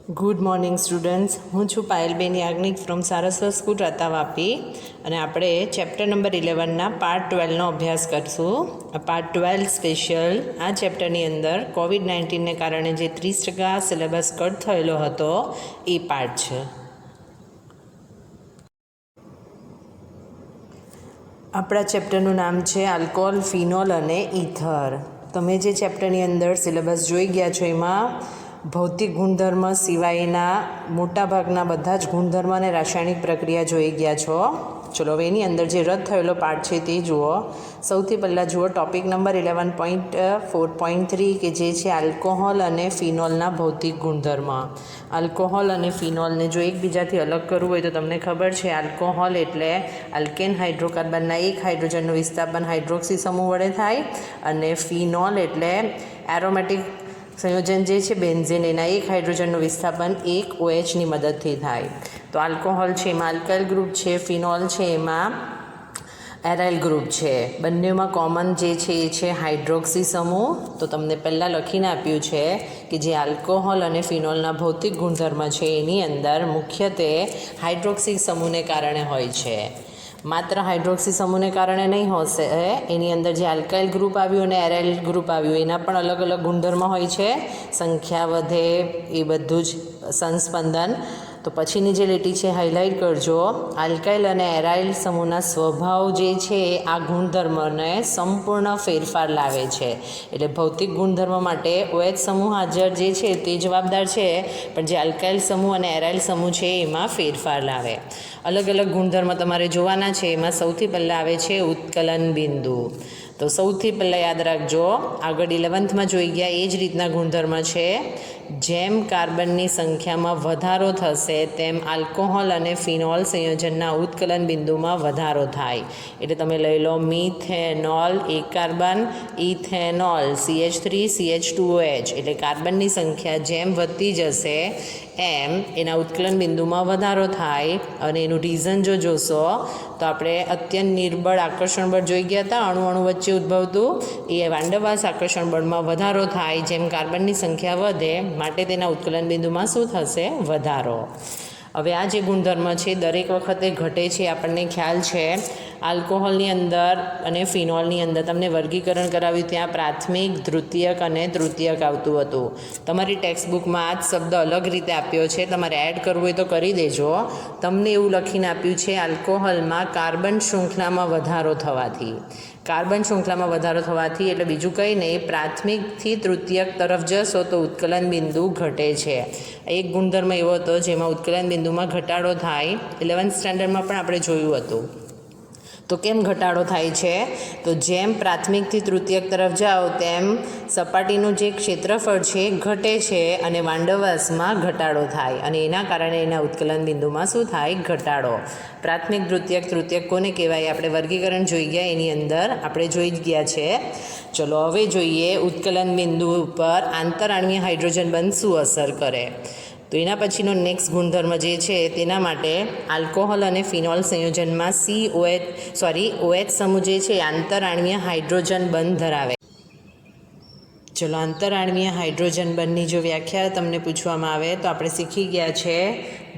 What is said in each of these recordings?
Good morning students, હું છું Payalben Yagnik from Saraswat school રતાવાપી અને આપણે ચેપ્ટર નંબર 11ના પાર્ટ 12નો અભ્યાસ કરશું. આ પાર્ટ 12 સ્પેશિયલ આ ચેપ્ટરની અંદર કોવિડ-19ને કારણે જે 30% સિલેબસ કટ થયેલો હતો એ પાર્ટ છે. આપણા ચેપ્ટરનું નામ છે આલ્કોહોલ, ફિનોલ અને ઇથર. તમે જે ચેપ્ટરની અંદર સિલેબસ જોઈ ગયા છો એમાં ભૌતિક ગુણધર્મ સિવાયના મોટાભાગના બધા જ ગુણધર્મ અને રાસાયણિક પ્રક્રિયા જોઈ ગયા છો. ચલો હવે એની અંદર જે રદ થયેલો પાર્ટ છે તે જુઓ. સૌથી પહેલાં જુઓ ટોપિક નંબર 11.4.3 કે જે છે આલ્કોહોલ અને ફિનોલના ભૌતિક ગુણધર્મ. આલ્કોહોલ અને ફિનોલને જો એકબીજાથી અલગ કરવું હોય તો તમને ખબર છે આલ્કોહોલ એટલે આલ્કેન હાઇડ્રોકાર્બનના એક હાઇડ્રોજનનું વિસ્થાપન હાઇડ્રોક્સી સમૂહ વડે થાય અને ફિનોલ એટલે એરોમેટિક સંયોજન જે છે બેન્ઝીન એના એક હાઇડ્રોજનનું વિસ્થાપન એક OHની મદદથી થાય. તો આલ્કોહોલ છે એમાં આલ્કાઇલ ગ્રુપ છે, ફિનોલ છે એમાં એરાઇલ ગ્રુપ છે. બંનેમાં કોમન જે છે એ છે હાઇડ્રોક્સી સમૂહ. તો તમને પહેલાં લખીને આપ્યું છે કે જે આલ્કોહોલ અને ફિનોલના ભૌતિક ગુણધર્મ છે એની અંદર મુખ્યત્વે હાઇડ્રોક્સી સમૂહને કારણે હોય છે. માત્ર હાઇડ્રોક્સી સમૂહને કારણે નહીં હશે, એની અંદર જે આલ્કાઇલ ગ્રુપ આવ્યું અને એરાઇલ ગ્રુપ આવ્યું એના પણ અલગ અલગ ગુણધર્મ હોય છે. સંખ્યા વધે એ બધું જ સંસ્પંદન. તો પછીની જે લીટી છે હાઇલાઇટ કરજો. આલ્કાઇલ અને એરાઇલ સમૂહના સ્વભાવ જે છે આ ગુણધર્મને સંપૂર્ણ ફેરફાર લાવે છે. એટલે ભૌતિક ગુણધર્મ માટે OH સમૂહ હાજર જે છે તે જવાબદાર છે, પણ જે આલ્કાઇલ સમૂહ અને એરાઇલ સમૂહ છે એમાં ફેરફાર લાવે. અલગ અલગ ગુણધર્મ તમારે જોવાના છે. એમાં સૌથી પહેલાં આવે છે ઉત્કલન બિંદુ. તો સૌથી પહેલાં યાદ રાખજો, આગળ 11થમાં જોઈ ગયા એ જ રીતના ગુણધર્મ છે. જેમ કાર્બનની સંખ્યામાં વધારો થશે તેમ આલ્કોહોલ અને ફિનોલ સંયોજનના ઉત્કલન બિંદુમાં વધારો થાય. એટલે તમે લઈ લો મિથેનોલ એક કાર્બન, ઇથેનોલ CH3CH2OH. એટલે કાર્બનની સંખ્યા જેમ વધતી જશે એમ એના ઉત્કલન બિંદુમાં વધારો થાય. અને એનું રીઝન જો જોશો તો આપણે અત્યંત નિર્બળ આકર્ષણ બળ જોઈ ગયા હતા, અણુ વચ્ચે ઉદ્ભવતું. એ વાંડરવાલ્સ આકર્ષણ બળમાં વધારો થાય. જેમ કાર્બનની સંખ્યા વધે માટે તેના ઉત્કલન બિંદુમાં શું થશે? વધારો. હવે આ જે ગુણધર્મ છે દરેક વખતે ઘટે છે આપણને ખ્યાલ છે. આલ્કોહોલની અંદર અને ફિનોલની અંદર તમને વર્ગીકરણ કરાવ્યું, ત્યાં પ્રાથમિક, દ્વિતીયક અને તૃતીયક આવતું હતું. તમારી ટેક્સ્ટબુકમાં આ જ શબ્દ અલગ રીતે આપ્યો છે, તમારે એડ કરવું હોય તો કરી દેજો. તમને એવું લખીને આપ્યું છે આલ્કોહોલમાં કાર્બન શૃંખલામાં વધારો થવાથી. કાર્બન શૃંખલામાં વધારો થવાથી એટલે બીજું કંઈ નહીં, પ્રાથમિકથી તૃતીયક તરફ જશો તો ઉત્કલન બિંદુ ઘટે છે. એક ગુણધર્મ એવો હતો જેમાં ઉત્કલન બિંદુમાં ઘટાડો થાય. 11th સ્ટાન્ડર્ડમાં પણ આપણે જોયું હતું. તો કેમ ઘટાડો થાય છે? તો જેમ પ્રાથમિકથી તૃતીયક તરફ જાઓ તેમ સપાટીનું જે ક્ષેત્રફળ છે ઘટે છે અને વાંડરવાલ્સમાં ઘટાડો થાય અને એના કારણે એના ઉત્કલન બિંદુમાં શું થાય? ઘટાડો. પ્રાથમિક, તૃતીયક કોને કહેવાય? આપણે વર્ગીકરણ જોઈ ગયા, એની અંદર આપણે જોઈ જ ગયા છે. ચલો હવે જોઈએ ઉત્કલન બિંદુ ઉપર આંતરાણ્વીય હાઇડ્રોજન બંધ શું અસર કરે. તો એના પછીનો નેક્સ્ટ ગુણધર્મ જે છે તેના માટે આલ્કોહોલ અને ફિનોલ સંયોજનમાં OH સમૂહ જે છે આંતરાણ્વીય હાઇડ્રોજન બંધ ધરાવે. ચલો આંતરાણ્વીય હાઇડ્રોજન બંધની જો વ્યાખ્યા તમને પૂછવામાં આવે તો આપણે શીખી ગયા છે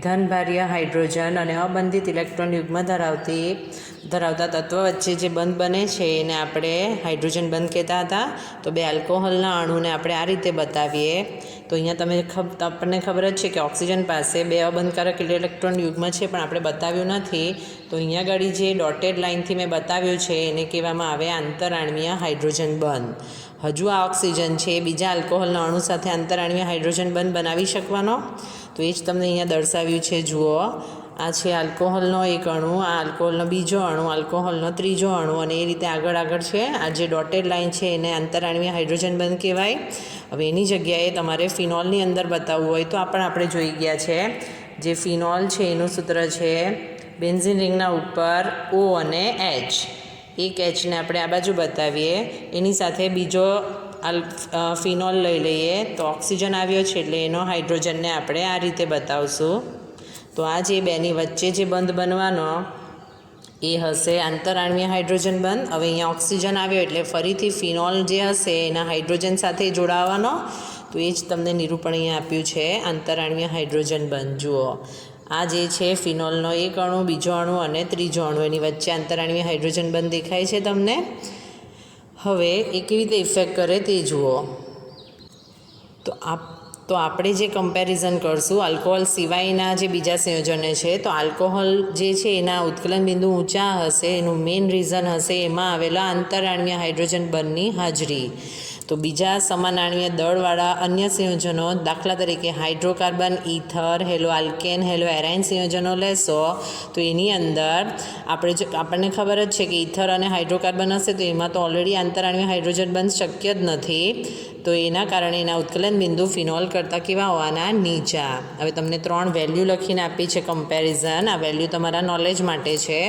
ધનભાર્ય હાઇડ્રોજન અને અબંધિત ઇલેક્ટ્રોન યુગ્મ ધરાવતા તત્વ વચ્ચે જે બંધ બને છે એને આપણે હાઇડ્રોજન બંધ કહેતા હતા. તો બે આલ્કોહોલના અણુને આપણે આ રીતે બતાવીએ તો અહીંયા આપણને ખબર જ છે કે ઓક્સિજન પાસે બે અબંધકારક ઇલેક્ટ્રોન યુગ્મ છે, પણ આપણે બતાવ્યું નથી. તો અહીંયા આગળ જે ડોટેડ લાઇનથી મેં બતાવ્યું છે એને કહેવામાં આવે આંતરાણ્વીય હાઇડ્રોજન બંધ. હજુ આ ઓક્સિજન છે બીજા આલ્કોહોલના અણુ સાથે આંતરાણ્વીય હાઇડ્રોજન બંધ બનાવી શકવાનો. તો એ જ તમને અહીંયા દર્શાવ્યું છે. જુઓ, આ છે આલ્કોહોલનો એક અણુ, આ આલ્કોહોલનો બીજો અણુ, આલ્કોહોલનો ત્રીજો અણુ અને એ રીતે આગળ છે. આ જે ડોટેડ લાઇન છે એને આંતરાણ્વીય હાઇડ્રોજન બંધ કહેવાય. હવે એની જગ્યાએ તમારે ફિનોલની અંદર બતાવવું હોય તો આપણે જોઈ ગયા છે. જે ફિનોલ છે એનું સૂત્ર છે બેન્ઝીન રિંગના ઉપર O અને H. એક Hને આપણે આ બાજુ બતાવીએ, એની સાથે બીજો ફિનોલ લઈ લઈએ તો ઓક્સિજન આવ્યો છે એટલે એનો હાઇડ્રોજનને આપણે આ રીતે બતાવશું. તો આ જે બેની વચ્ચે જે બંધ બનવાનો એ હશે આંતરાણ્વીય હાઇડ્રોજન બંધ. હવે અહીંયા ઓક્સિજન આવ્યો એટલે ફરીથી ફિનોલ જે હશે એના હાઇડ્રોજન સાથે જોડાવાનો. તો એ જ તમને નિરૂપણ અહીંયા આપ્યું છે આંતરાણ્વીય હાઇડ્રોજન બંધ. જુઓ, આ જે છે ફિનોલનો એક અણુ, બીજો અણુ અને ત્રીજો અણુ, એની વચ્ચે આંતરાણ્વીય હાઇડ્રોજન બંધ દેખાય છે તમને. હવે એ કેવી રીતે ઇફેક્ટ કરે તે જુઓ. તો આપણે જે કમ્પેરિઝન કરશું આલ્કોહોલ સિવાયના જે બીજા સંયોજનો છે, તો આલ્કોહોલ જે છે એના ઉત્કલન બિંદુ ઊંચા હશે. એનું મેઇન રીઝન હશે એમાં આવેલા આંતરાણ્વીય હાઇડ્રોજન બંધની હાજરી. તો બીજા સમાનાણ્વીય દળવાળા અન્ય સંયોજનો, દાખલા તરીકે hydrocarbon, ether, halo alkane, halo arene સંયોજનો લેશો તો એની અંદર આપણને ખબર જ છે કે ઇથર અને હાઇડ્રોકાર્બન હશે તો એમાં તો ઓલરેડી આંતરાણ્વીય હાઇડ્રોજન બંધ શક્ય જ નથી. તો એના કારણે એના ઉત્કલન બિંદુ ફિનોલ કરતાં કેવા હોવાના? નીચા. હવે તમને 3 વેલ્યુ લખીને આપી છે કમ્પેરિઝન. આ વેલ્યુ તમારા નોલેજ માટે છે.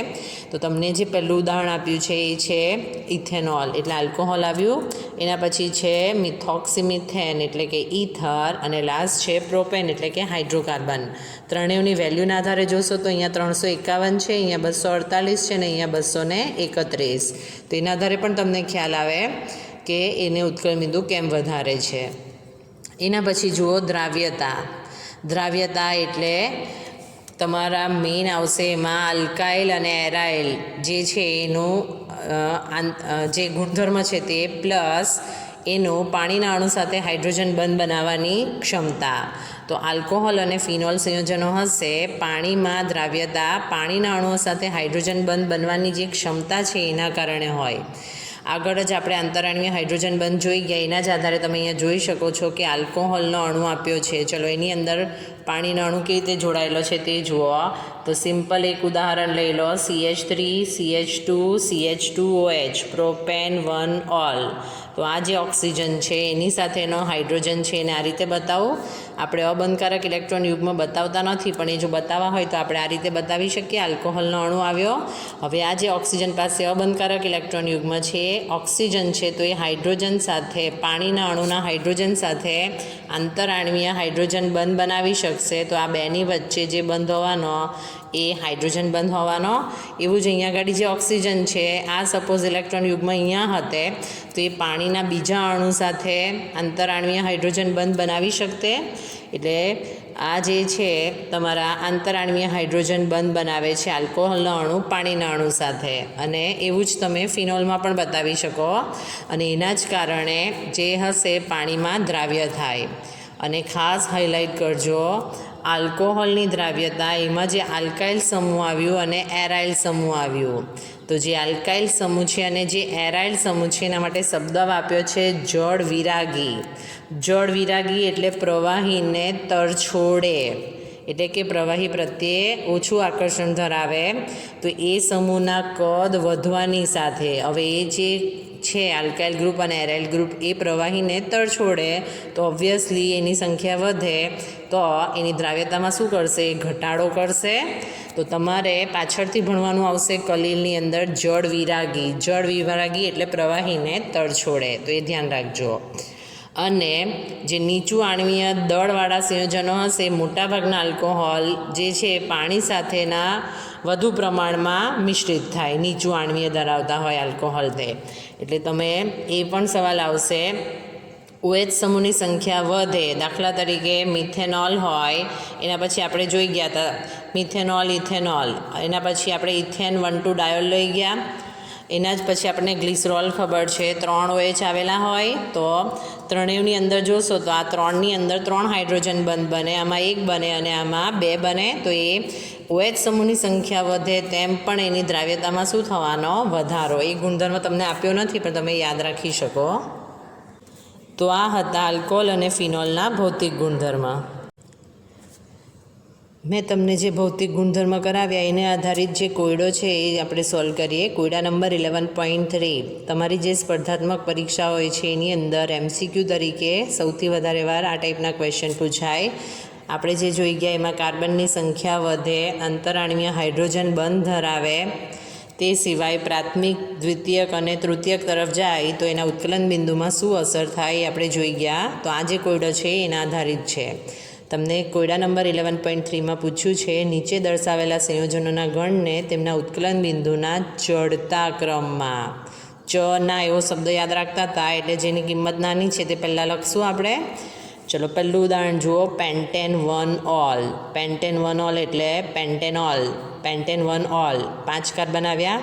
તો તમને જે પહેલું ઉદાહરણ આપ્યું છે એ છે ઇથેનોલ એટલે આલ્કોહોલ આવ્યું. એના પછી છે મિથોક્સીમિથેન એટલે કે ઇથર, અને લાસ્ટ છે પ્રોપેન એટલે કે હાઇડ્રોકાર્બન. ત્રણેયની વેલ્યુના આધારે જોશો તો અહીંયા 351 છે, અહીંયા 248 છે, અને અહીંયા 231. તો એના આધારે પણ તમને ખ્યાલ આવે કે એને ઉત્કલન બિંદુ કેમ વધારે છે. એના પછી જુઓ દ્રાવ્યતા. દ્રાવ્યતા એટલે તમારા મેઇન આવશે એમાં આલ્કાઇલ અને એરાઇલ જે છે એનું જે ગુણધર્મ છે તે પ્લસ એનું પાણીના અણુ સાથે હાઇડ્રોજન બંધ બનાવવાની ક્ષમતા. તો આલ્કોહોલ અને ફિનોલ સંયોજનો હશે, પાણીમાં દ્રાવ્યતા પાણીના અણુઓ સાથે હાઇડ્રોજન બંધ બનવાની જે ક્ષમતા છે એના કારણે હોય. આગળ જ આપણે આંતરાણ્વીય હાઇડ્રોજન બંધ જોઈ ગયા. એના જ આધારે તમે અહીંયા જોઈ શકો છો કે આલ્કોહોલનો અણુ આપ્યો છે. ચલો એની અંદર પાણીનો અણુ કેવી રીતે જોડાયેલો છે તે જુઓ. તો સિમ્પલ એક ઉદાહરણ લઈ લો. CH3, CH2, CH2OH, propane 1 all. તો આ જે ઓક્સિજન છે એની સાથેનો હાઇડ્રોજન છે એને આ રીતે બતાવો. આપણે અબંધકારક ઇલેક્ટ્રોન યુગ્મ બતાવતા નથી, પણ એ જો બતાવવા હોય તો આપણે આ રીતે બતાવી શકીએ. આલ્કોહોલનો અણુ આવ્યો. હવે આ જે ઓક્સિજન પાસે અબંધકારક ઇલેક્ટ્રોન યુગ્મ છે, ઓક્સિજન છે, તો એ હાઇડ્રોજન સાથે પાણીના અણુના હાઇડ્રોજન સાથે આંતરાણ્વીય હાઇડ્રોજન બંધ બનાવી શકશે. તો આ બેની વચ્ચે જે બંધ હોવાનો એ હાઇડ્રોજન બંધ હોવાનો. એવું જ અહીંયા આગળ જે ઓક્સિજન છે, આ સપોઝ ઇલેક્ટ્રોન યુગ્મ અહીંયા હતે તો એ પાણીના બીજા અણુ સાથે આંતરાણ્વીય હાઇડ્રોજન બંધ બનાવી શકતે. એટલે આ જે છે તમારા આંતરાણ્વીય હાઇડ્રોજન બંધ બનાવે છે આલ્કોહોલનો અણુ પાણીના અણુ સાથે. અને એવું જ તમે ફિનોલમાં પણ બતાવી શકો. અને એના જ કારણે જે હશે પાણીમાં દ્રાવ્ય થાય. અને ખાસ હાઇલાઇટ કરજો આલ્કોહોલની દ્રાવ્યતા, એમાં જે આલ્કાઇલ સમૂહ આવ્યું અને એરાઇલ સમૂહ આવ્યું. તો જે આલ્કાઇલ સમૂહ છે અને જે એરાઇલ સમૂહ છે એના માટે શબ્દ આપ્યો છે જળ વિરાગી. જળ વિરાગી એટલે પ્રવાહીને તરછોડે, એટલે કે પ્રવાહી પ્રત્યે ઓછું આકર્ષણ ધરાવે. તો એ સમૂહના કદ વધવાની સાથે હવે એ જે છે આલ્કાઇલ ગ્રુપ અને એરાઇલ ગ્રુપ એ પ્રવાહીને તરછોડે તો ઓબ્વિયસલી એની સંખ્યા વધે તો એની દ્રાવ્યતામાં શું કરશે? ઘટાડો કરશે. તો તમારે પાછળથી ભણવાનું આવશે કલીલની અંદર જળ વિરાગી. જળ વિરાગી એટલે પ્રવાહીને તરછોડે, તો એ ધ્યાન રાખજો. અને જે નીચું આણ્વીય દળવાળા સંયોજનો હશે, મોટાભાગના આલ્કોહોલ જે છે પાણી સાથેના વધુ પ્રમાણમાં મિશ્રિત થાય, નીચું આણ્વીય ધરાવતા હોય આલ્કોહોલ તે. એટલે તમે એ પણ સવાલ આવશે OH સમૂહની સંખ્યા વધે. દાખલા તરીકે મિથેનોલ હોય, એના પછી આપણે જોઈ ગયા હતા મિથેનોલ, ઇથેનોલ, એના પછી આપણે ઇથેન 1,2 ડાયોલ લઈ ગયા. એના જ પછી આપણને ગ્લિસરોલ ખબર છે, 3 OH આવેલા હોય. તો ત્રણેયની અંદર જોશો તો આ 3ની અંદર 3 હાઇડ્રોજન બંધ બને, આમાં 1 બને અને આમાં 2 બને. તો એ OH સમૂહની સંખ્યા વધે તેમ પણ એની દ્રાવ્યતામાં શું થવાનો? વધારો. એ ગુણધર્મ તમને આપ્યો નથી પણ તમે યાદ રાખી શકો. તો આ હતા આલ્કોહોલ અને ફિનોલના ભૌતિક ગુણધર્મ. મેં તમને જે ભૌતિક ગુણધર્મ કરાવ્યા એને આધારિત જે કોયડો છે એ આપણે સોલ્વ કરીએ. કોયડા નંબર 11.3. તમારી જે સ્પર્ધાત્મક પરીક્ષા હોય છે એની અંદર MCQ તરીકે સૌથી વધારે વાર આ ટાઈપના ક્વેશ્ચન પૂછાય. આપણે જે જોઈ ગયા એમાં કાર્બનની સંખ્યા વધે, આંતરાણ્વીય હાઇડ્રોજન બંધ ધરાવે, તે સિવાય પ્રાથમિક, દ્વિતીયક અને તૃતીયક તરફ જાય તો એના ઉત્કલન બિંદુમાં શું અસર થાય એ આપણે જોઈ ગયા. તો આ જે કોયડો છે એના આધારિત છે. તમને કોયડા નંબર 11.3માં પૂછ્યું છે નીચે દર્શાવેલા સંયોજનોના ગણને તેમના ઉત્કલન બિંદુના ચડતા ક્રમમાં. ચ ના એવો શબ્દ યાદ રાખતા હતા, એટલે જેની કિંમત નાની છે તે પહેલાં લખશું આપણે. ચલો પહેલું ઉદાહરણ જુઓ, પેન્ટેન 1 ઓલ. પેન્ટેન 1 ઓલ એટલે પેન્ટેનોલ. પેન્ટેન 1 ઓલ 5 કાર્બન આવ્યા.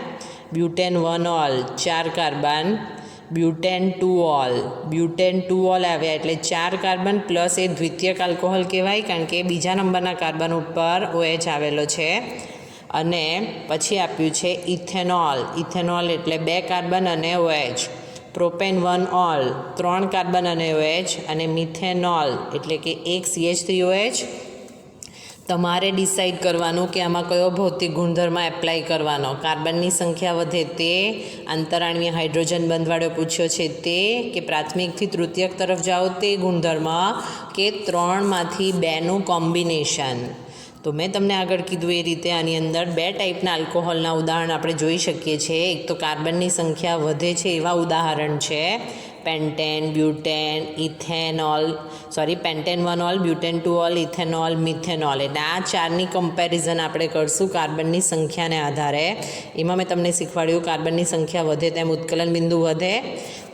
Butane 1 all 4 carbon. Butane 2 all. Butane 2 all આવ્યા એટલે 4 કાર્બન પ્લસ એ દ્વિતીયક આલ્કોહોલ કહેવાય, કારણ કે બીજા નંબરના કાર્બન ઉપર OH આવેલો છે. અને પછી આપ્યું છે ઇથેનોલ. ઇથેનોલ એટલે 2 કાર્બન અને OH. પ્રોપેન 1 ઓલ 3 કાર્બન અને OH. અને મિથેનોલ એટલે કે 1 CH3OH. તમારે ડિસાઈડ કરવાનું કે આમાં કયો ભૌતિક ગુણધર્મ એપ્લાય કરવાનો. કાર્બનની સંખ્યા વધે તે, આંતરાણવીય હાઇડ્રોજન બંધવાળો પૂછ્યો છે તે, કે પ્રાથમિકથી તૃતીયક તરફ જાઓ તે ગુણધર્મ, કે 3માંથી 2નું કોમ્બિનેશન. તો મેં તમને આગળ કીધું એ રીતે આની અંદર 2 ટાઈપના આલ્કોહોલના ઉદાહરણ આપણે જોઈ શકીએ છીએ. એક તો કાર્બનની સંખ્યા વધે છે એવા ઉદાહરણ છે pentane, butane, ethanol, pentane 1 all, butane 2 all, ethanol, methanol. એટલે આ 4ની કમ્પેરિઝન આપણે કરશું કાર્બનની સંખ્યાને આધારે. એમાં મેં તમને શીખવાડ્યું કાર્બનની સંખ્યા વધે તેમ ઉત્કલન બિંદુ વધે.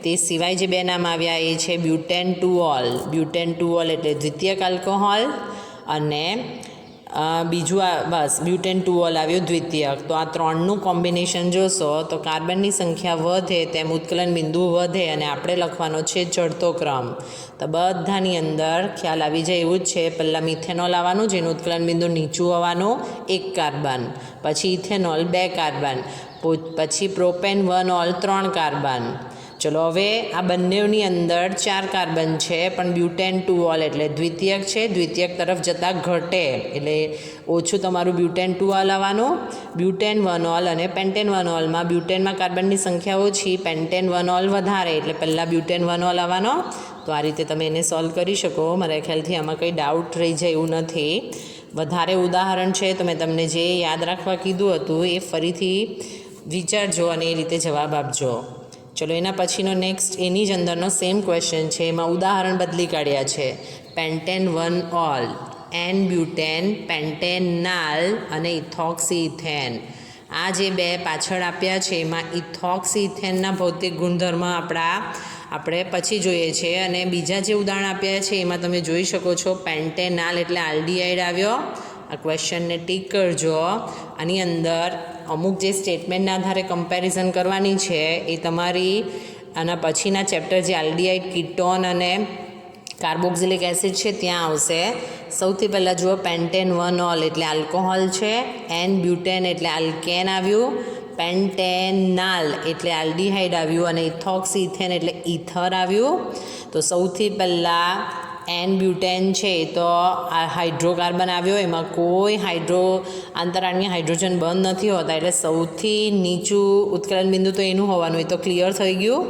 તે સિવાય જે 2 નામ આવ્યા એ છે બ્યુટેન 2 ઓલ. બ્યુટેન 2 ઓલ એટલે દ્વિતીયક આલ્કોહોલ, અને બીજું બ્યુટેન 2 ઓલ આવ્યું દ્વિતીયક. તો આ 3નું કોમ્બિનેશન જોશો તો કાર્બનની સંખ્યા વધે તેમ ઉત્કલન બિંદુ વધે, અને આપણે લખવાનો છે ચડતો ક્રમ. તો બધાની અંદર ખ્યાલ આવી જાય એવું જ છે. પહેલાં મિથેનોલ આવવાનું, જેનું ઉત્કલન બિંદુ નીચું આવવાનું 1 કાર્બન. પછી ઇથેનોલ 2 કાર્બન. પછી પ્રોપેન 1 ઓલ 3 કાર્બન. ચલો હવે આ બંનેની અંદર 4 કાર્બન છે, પણ બ્યુટેન 2 ઓલ એટલે દ્વિતીયક છે, દ્વિતીયક તરફ જતાં ઘટે એટલે ઓછું તમારું બ્યુટેન 2 ઓલ આવવાનું. બ્યુટેન 1 ઓલ અને પેન્ટેન 1 ઓલમાં બ્યુટેનમાં કાર્બનની સંખ્યા ઓછી, પેન્ટેન 1 ઓલ વધારે, એટલે પહેલાં બ્યુટેન 1 ઓલ આવવાનો. તો આ રીતે તમે એને સોલ્વ કરી શકો. મારા ખ્યાલથી આમાં કંઈ ડાઉટ રહી જાય એવું નથી. વધારે ઉદાહરણ છે તો મેં તમને જે યાદ રાખવા કીધું હતું એ ફરીથી વિચારજો અને એ રીતે જવાબ આપજો. ચલો એના પછીનો નેક્સ્ટ એની જ અંદરનો સેમ ક્વેશ્ચન છે. એમાં ઉદાહરણ બદલી કાઢ્યા છે. પેન્ટેન 1 ઓલ, એન બ્યુટેન, પેન્ટેનાલ અને ઇથોક્સીઇથેન. આ જે 2 પાછળ આપ્યા છે એમાં ઇથોક્સીઇથેનના ભૌતિક ગુણધર્મ આપણે પછી જોઈએ છે. અને બીજા જે ઉદાહરણ આપ્યા છે એમાં તમે જોઈ શકો છો પેન્ટેનાલ એટલે આલ્ડીહાઇડ આવ્યો. આ ક્વેશ્ચનને ટીક કરજો. આની અંદર અમુક જે સ્ટેટમેન્ટના આધારે કમ્પેરિઝન કરવાની છે એ તમારી આના પછીના ચેપ્ટર જે આલ્ડીહાઇડ, કીટોન અને કાર્બોક્સિલિક એસિડ છે ત્યાં આવશે. સૌથી પહેલાં જુઓ, પેન્ટેન 1 ઓલ એટલે આલ્કોહોલ છે, એન બ્યુટેન એટલે આલ્કેન આવ્યું, પેન્ટેનાલ એટલે આલ્ડીહાઇડ આવ્યું, અને ઇથોક્સીઇથેન એટલે ઇથર આવ્યું. તો સૌથી પહેલાં એન બ્યુટેન છે તો આ હાઇડ્રોકાર્બન આવ્યો, એમાં કોઈ આંતરાણવીય હાઇડ્રોજન બંધ નથી હોતા, એટલે સૌથી નીચું ઉત્કલન બિંદુ તો એનું હોવાનું, એ તો ક્લિયર થઈ ગયું.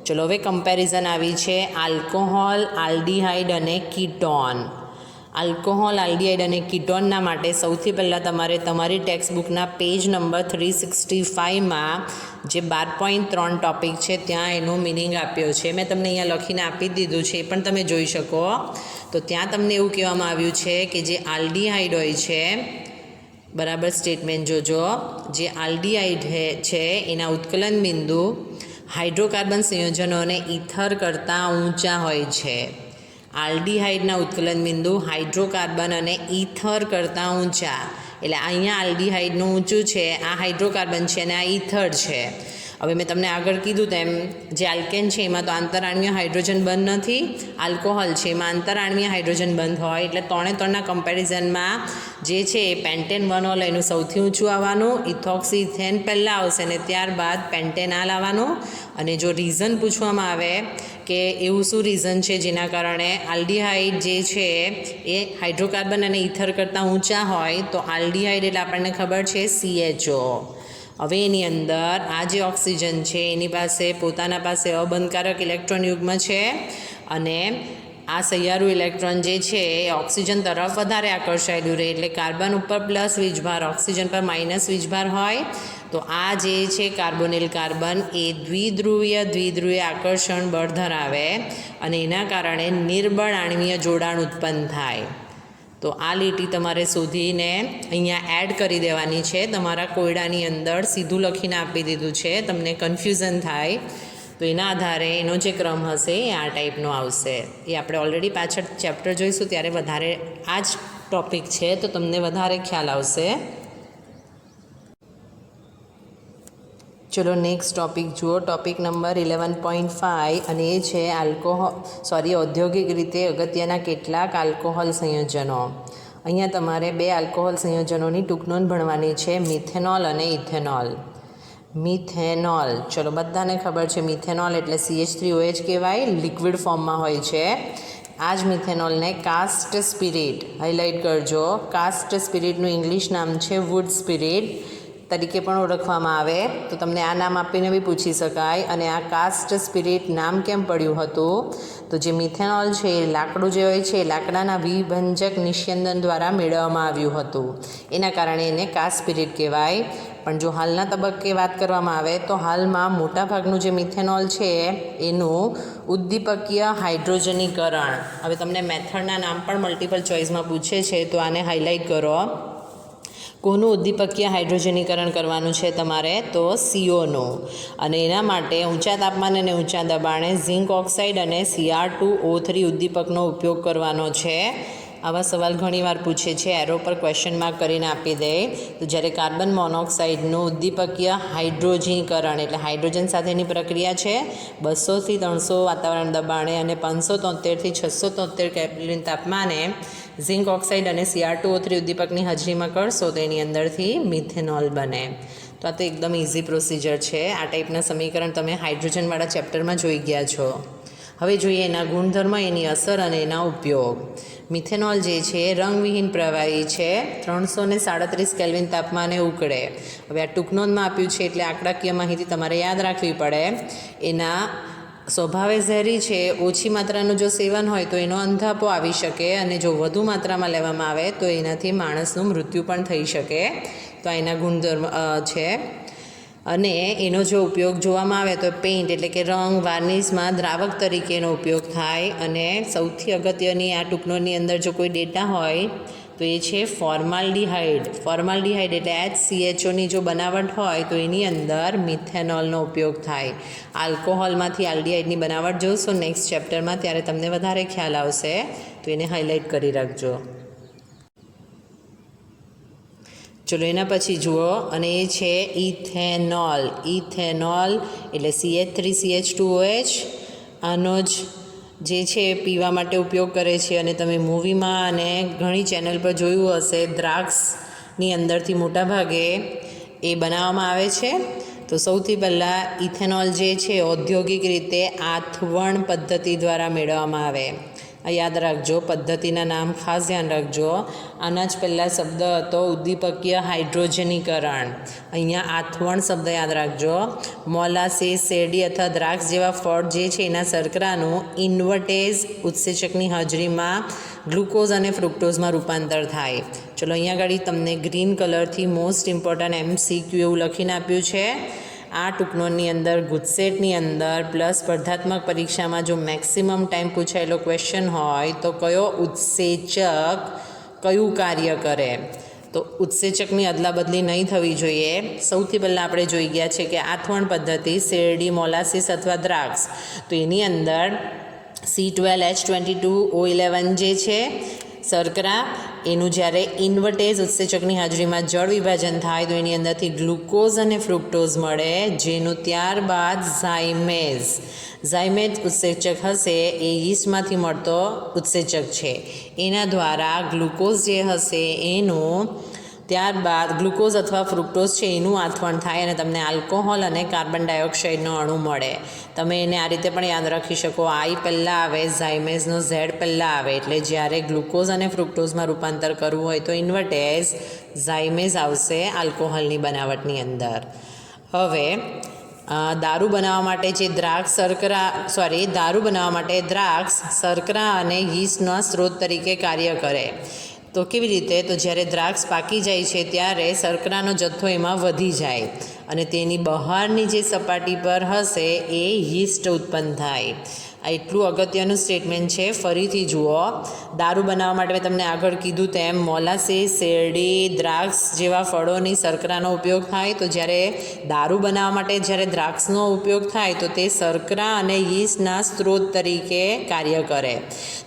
ચલો હવે કમ્પેરિઝન આવી છે આલ્કોહોલ, આલ્ડીહાઇડ અને કીટોન. આલ્કોહોલ, આલ્ડીહાઇડ અને કીટોનના માટે સૌથી પહેલાં તમારે તમારી ટેક્સ્ટબુકના પેજ નંબર 365માં જે 12.3 ટૉપિક છે ત્યાં એનો મિનિંગ આપ્યો છે. મેં તમને અહીંયા લખીને આપી દીધું છે, એ પણ તમે જોઈ શકો. તો ત્યાં તમને એવું કહેવામાં આવ્યું છે કે જે આલ્ડીહાઇડ હોય છે, બરાબર સ્ટેટમેન્ટ જોજો, જે આલ્ડીહાઇડ છે એના ઉત્કલન બિંદુ હાઇડ્રોકાર્બન સંયોજનો અને ઇથર કરતાં ઊંચા હોય છે. આલ્ડીહાઇડના ઉત્કલન બિંદુ હાઇડ્રોકાર્બન અને ઇથર કરતાં ઊંચા. એટલે અહીંયા આલ્ડીહાઇડનું ઊંચું છે, આ હાઇડ્રોકાર્બન છે અને આ ઇથર છે. હવે મેં તમને આગળ કીધું તેમ જે આલ્કેન છે એમાં તો આંતરાણવીય હાઇડ્રોજન બંધ નથી, આલ્કોહોલ છે એમાં આંતરાણવીય હાઇડ્રોજન બંધ હોય, એટલે 3 કમ્પેરિઝનમાં જે છે એ પેન્ટેન 1 ઓલ એનું સૌથી ઊંચું આવવાનું, ઇથોક્સીઇથેન પહેલાં આવશે અને ત્યારબાદ પેન્ટેનાલ આવવાનું. અને જો રીઝન પૂછવામાં આવે કે એવું શું રીઝન છે જેના કારણે આલ્ડીહાઇડ જે છે એ હાઇડ્રોકાર્બન અને ઇથર કરતાં ઊંચા હોય, તો આલ્ડીહાઇડ એટલે આપણને ખબર છે CHO. હવે એની અંદર આ જે ઓક્સિજન છે એની પોતાના પાસે અબંધકારક ઇલેક્ટ્રોન યુગ્મ છે, અને આ સહિયારું ઇલેક્ટ્રોન જે છે એ ઓક્સિજન તરફ વધારે આકર્ષાયેલું રહે, એટલે કાર્બન ઉપર પ્લસ વીજભાર, ઓક્સિજન પર માઇનસ વીજભાર હોય. તો આ જે છે કાર્બોનિલ કાર્બન એ દ્વિધ્રુવીય આકર્ષણ બળ ધરાવે, અને એના કારણે નિર્બળ આણ્વીય જોડાણ ઉત્પન્ન થાય. તો આ લીટી તમારે શોધીને અહીંયા એડ કરી દેવાની છે. તમારા કોયડાની અંદર સીધું લખીને આપી દીધું છે, તમને કન્ફ્યુઝન થાય તો એના આધારે એનો જે ક્રમ હશે એ આ ટાઈપનો આવશે. એ આપણે ઓલરેડી પાછળ ચેપ્ટર જોઈશું ત્યારે વધારે આ જ ટૉપિક છે તો તમને વધારે ખ્યાલ આવશે. ચલો નેક્સ્ટ ટૉપિક જુઓ. ટૉપિક નંબર 11.5 અને એ છે ઔદ્યોગિક રીતે અગત્યના કેટલાક આલ્કોહોલ સંયોજનો. અહીંયા તમારે 2 આલ્કોહોલ સંયોજનોની ટૂંક નોંધ ભણવાની છે, મિથેનોલ અને ઇથેનોલ. મિથેનોલ, ચલો બધાને ખબર છે મિથેનોલ એટલે CH3OH કહેવાય, લિક્વિડ ફોર્મમાં હોય છે. આ જ મિથેનોલને કાસ્ટ સ્પિરિટ, હાઇલાઇટ કરજો, કાસ્ટ સ્પિરિટનું ઇંગ્લિશ નામ છે વુડ સ્પિરિટ તરીકે પણ ઓળખવામાં આવે. તો તમને આ નામ આપીને બી પૂછી શકાય. અને આ કાસ્ટ સ્પિરિટ નામ કેમ પડ્યું હતું? તો જે મિથેનોલ છે એ લાકડું જે હોય છે એ લાકડાના વિભંજક નિસ્યંદન દ્વારા મેળવવામાં આવ્યું હતું, એના કારણે એને કાસ્ટ સ્પિરિટ કહેવાય. પણ જો હાલના તબક્કે વાત કરવામાં આવે તો હાલમાં મોટાભાગનું જે મિથેનોલ છે એનું ઉદ્દીપકીય હાઇડ્રોજનીકરણ, હવે તમને મેથડના નામ પણ મલ્ટિપલ ચોઇસમાં પૂછે છે તો આને હાઇલાઇટ કરો. કોનું ઉદ્દીપકીય હાઇડ્રોજનીકરણ કરવાનું છે તમારે? તો CO નું. અને એના માટે ઊંચા તાપમાને અને ઊંચા દબાણે ઝિંક ઓક્સાઇડ અને Cr2O3 ઉદ્દીપકનો ઉપયોગ કરવાનો છે. આવા સવાલ ઘણીવાર પૂછે છે, એરો પર ક્વેશ્ચન માર્ક કરીને આપી દે. તો જ્યારે કાર્બન મોનોક્સાઇડનું ઉદ્દીપકીય હાઇડ્રોજનીકરણ એટલે હાઇડ્રોજન સાથેની પ્રક્રિયા છે 200થી 300 વાતાવરણ દબાણે અને 573થી 673 કેલ્વિન તાપમાને ઝિંક ઓક્સાઇડ અને Cr2O3 ઉદ્દીપકની હાજરીમાં કરશો તો એની અંદરથી મિથેનોલ બને. તો આ તો એકદમ ઇઝી પ્રોસિજર છે. આ ટાઈપના સમીકરણ તમે હાઇડ્રોજનવાળા ચેપ્ટરમાં જોઈ ગયા છો. હવે જોઈએ એના ગુણધર્મ, એની અસર અને એના ઉપયોગ. મિથેનોલ જે છે રંગવિહીન પ્રવાહી છે, 337 કેલ્વિન તાપમાને ઉકળે. હવે આ ટૂંક નોંધમાં આપ્યું છે એટલે આંકડાકીય માહિતી તમારે યાદ રાખવી પડે. એના સ્વભાવે ઝેરી છે, ઓછી માત્રાનું જો સેવન હોય તો એનો અંધાપો આવી શકે અને જો વધુ માત્રામાં લેવામાં આવે તો એનાથી માણસનું મૃત્યુ પણ થઈ શકે. તો આ એના ગુણધર્મ છે. અને એનો જો ઉપયોગ જોવામાં આવે તો પેઇન્ટ એટલે કે રંગ, વાર્નિશમાં દ્રાવક તરીકે એનો ઉપયોગ થાય. અને સૌથી અગત્યની આ ટૂંકનોની અંદર જો કોઈ ડેટા હોય તો એ છે ફોર્માલ્ડિહાઇડ. ફોર્માલ્ડિહાઇડ એટલે HCHOની જો બનાવટ હોય તો એની અંદર મિથેનોલનો ઉપયોગ થાય. આલ્કોહોલમાંથી આલ્ડિહાઇડની બનાવટ જોશો નેક્સ્ટ ચેપ્ટરમાં ત્યારે તમને વધારે ખ્યાલ આવશે, તો એને હાઇલાઇટ કરી રાખજો. ચલો એના પછી જુઓ, અને એ છે ઇથેનોલ. ઇથેનોલ એટલે CH3CH2OH. આનો જ જે છે પીવા માટે ઉપયોગ કરે છે. અને તમે મૂવીમાં અને ઘણી ચેનલ પર જોયું હશે, દ્રાક્ષની અંદરથી મોટાભાગે એ બનાવવામાં આવે છે. તો સૌથી પહેલાં ઇથેનોલ જે છે ઔદ્યોગિક રીતે આથવણ પદ્ધતિ દ્વારા મેળવવામાં આવે. આ યાદ રાખજો, પદ્ધતિના નામ ખાસ ધ્યાન રાખજો. આના જ પહેલાં શબ્દ હતો ઉદ્દીપકીય હાઇડ્રોજનીકરણ. અહીંયા આથવણ શબ્દ યાદ રાખજો. મોલાસીસ, શેરડી અથવા દ્રાક્ષ જેવા ફળ જે છે એના શર્કરાનું ઇન્વર્ટેઝ ઉત્સેચકની હાજરીમાં ગ્લુકોઝ અને ફ્રુક્ટોઝમાં રૂપાંતર થાય. ચલો અહીંયા આગળ તમને ગ્રીન કલરથી મોસ્ટ ઇમ્પોર્ટન્ટ MCQ એવું લખીને આપ્યું છે. આ ટૂંકનોની અંદર ગુજસેટની અંદર પ્લસ સ્પર્ધાત્મક પરીક્ષામાં જો મેક્સિમમ ટાઈમ પૂછાયેલો ક્વેશ્ચન હોય તો કયો ઉત્સેચક કયું કાર્ય કરે? તો ઉત્સેચકની અદલાબદલી નહીં થવી જોઈએ. સૌથી પહેલાં આપણે જોઈ ગયા છે કે આથવણ પદ્ધતિ શેરડી, મોલાસીસ અથવા દ્રાક્ષ, તો એની અંદર C12H22O11 જે છે શર્કરા, એનું જ્યારે ઇન્વર્ટેઝ ઉત્સેચકની હાજરીમાં જળ વિભાજન થાય તો એની અંદરથી ગ્લુકોઝ અને ફ્રુક્ટોઝ મળે, જેનું ત્યારબાદ ઝાયમેજ ઉત્સેચક હશે એ યીસ્ટમાંથી મળતો ઉત્સેચક છે. એના દ્વારા ગ્લુકોઝ જે હશે એનું ત્યારબાદ ગ્લુકોઝ અથવા ફ્રુક્ટોઝ છે એનું આથવણ થાય અને તમને આલ્કોહોલ અને કાર્બન ડાયોક્સાઇડનો અણુ મળે. તમે એને આ રીતે પણ યાદ રાખી શકો, આઈ પહેલાં આવે, ઝાયમેઝનો ઝેડ પહેલાં આવે. એટલે જ્યારે ગ્લુકોઝ અને ફ્રુક્ટોઝમાં રૂપાંતર કરવું હોય તો ઇન્વર્ટેઝ ઝાયમેઝ આવશે આલ્કોહોલની બનાવટની અંદર. હવે દારૂ બનાવવા માટે જે દારૂ બનાવવા માટે દ્રાક્ષ શર્કરા અને યીસ્ટના સ્ત્રોત તરીકે કાર્ય કરે. તો કેવી રીતે? તો જ્યારે દ્રાક્ષ પાકી જાય છે ત્યારે શર્કરાનો જથ્થો એમાં વધી જાય અને તેની બહારની જે સપાટી પર હશે એ યીસ્ટ ઉત્પન્ન થાય. આ એટલું અગત્યનું સ્ટેટમેન્ટ છે, ફરીથી જુઓ. દારૂ બનાવવા માટે મેં તમને આગળ કીધું તેમ મોલાસીસ, શેરડી, દ્રાક્ષ જેવા ફળોની શર્કરાનો ઉપયોગ થાય. તો જ્યારે દારૂ બનાવવા માટે જ્યારે દ્રાક્ષનો ઉપયોગ થાય તો તે શર્કરા અને યીસ્ટના સ્ત્રોત તરીકે કાર્ય કરે.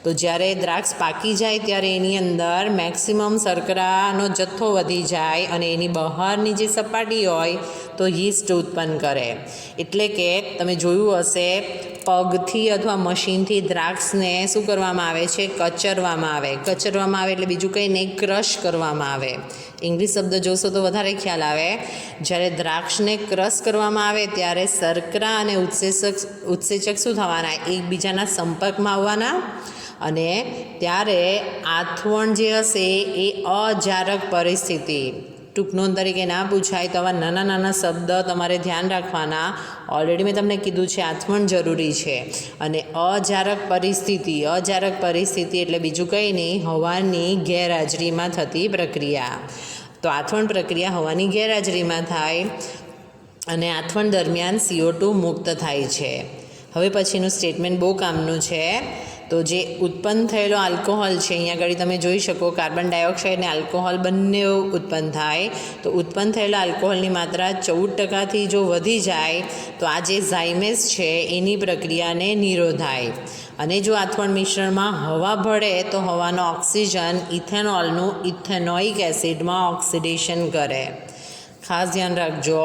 તો જ્યારે દ્રાક્ષ પાકી જાય ત્યારે એની અંદર મેક્સિમમ શર્કરાનો જથ્થો વધી જાય અને એની બહારની જે સપાટી હોય તો યીસ્ટ ઉત્પન્ન કરે. એટલે કે તમે જોયું હશે, પગથી અથવા મશીનથી દ્રાક્ષને શું કરવામાં આવે છે? કચરવામાં આવે. કચરવામાં આવે એટલે બીજું કંઈ નહીં, ક્રશ કરવામાં આવે. ઇંગ્લિશ શબ્દ જોશો તો વધારે ખ્યાલ આવે. જ્યારે દ્રાક્ષને ક્રશ કરવામાં આવે ત્યારે શર્કરા અને ઉત્સેચક શું થવાના? એકબીજાના સંપર્કમાં આવવાના અને ત્યારે આથવણ જે હશે એ અજારક પરિસ્થિતિ. ટૂંક નોંધ તરીકે ના પૂછાય તો આવા નાના નાના શબ્દ તમારે ધ્યાન રાખવાના. ઓલરેડી મેં તમને કીધું છે આથમણ જરૂરી છે. અને અજારક પરિસ્થિતિ એટલે બીજું કંઈ નહીં, હવાની ગેરહાજરીમાં થતી પ્રક્રિયા. તો આથવણ પ્રક્રિયા હવાની ગેરહાજરીમાં થાય અને આથવણ દરમિયાન CO2 મુક્ત થાય છે. હવે પછીનું સ્ટેટમેન્ટ બહુ કામનું છે. તો જે ઉત્પન્ન થયેલો આલ્કોહોલ છે, અહીંયા આગળ તમે જોઈ શકો કાર્બન ડાયોક્સાઇડ અને આલ્કોહોલ બંને ઉત્પન્ન થાય. તો ઉત્પન્ન થયેલા આલ્કોહોલની માત્રા 14% જો વધી જાય તો આ જે ઝાયમેસ છે એની પ્રક્રિયાને નિરોધાય. અને જો આથવણ મિશ્રણમાં હવા ભળે તો હવાનો ઓક્સિજન ઇથેનોલનું ઇથેનોઇક એસિડમાં ઓક્સિડેશન કરે. ખાસ ધ્યાન રાખજો